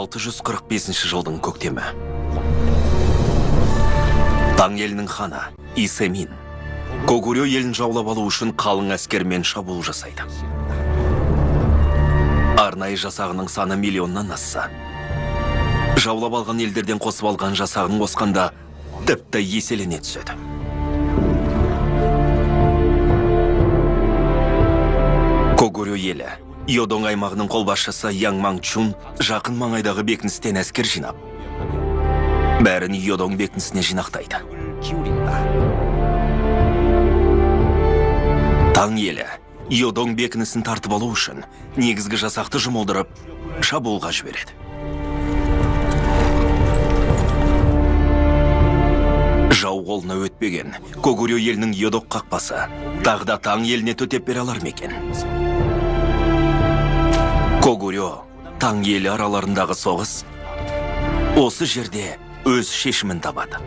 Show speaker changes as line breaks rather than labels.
1645 жылдың көктемі. Таң елінің ханы Исемин Когурё елін жаулап алу үшін қалың әскермен шабуыл жасайды. Арнайы жасағының саны миллионнан асса. Жаулап алған елдерден қосып алған жасағын қосқанда тіпті еселене түседі. Когурё елі Йодong аймағының қолбасшысы Яң Маңчун жақын маңайдағы бекіністен әскер жинап, бәрін Йодong бекінісіне жинақтайды. Таң елі Йодong бекінісін тартып алу үшін негізгі жасақты жұмылдырып, шабуылға жібереді. Жау қолына өтпеген Когурё елінің Йодong қақпасы тағда Таң еліне төтеп бере алар мекен. Когурё, Таң елі араларындағы соғыс осы жерде өз шешімін табады.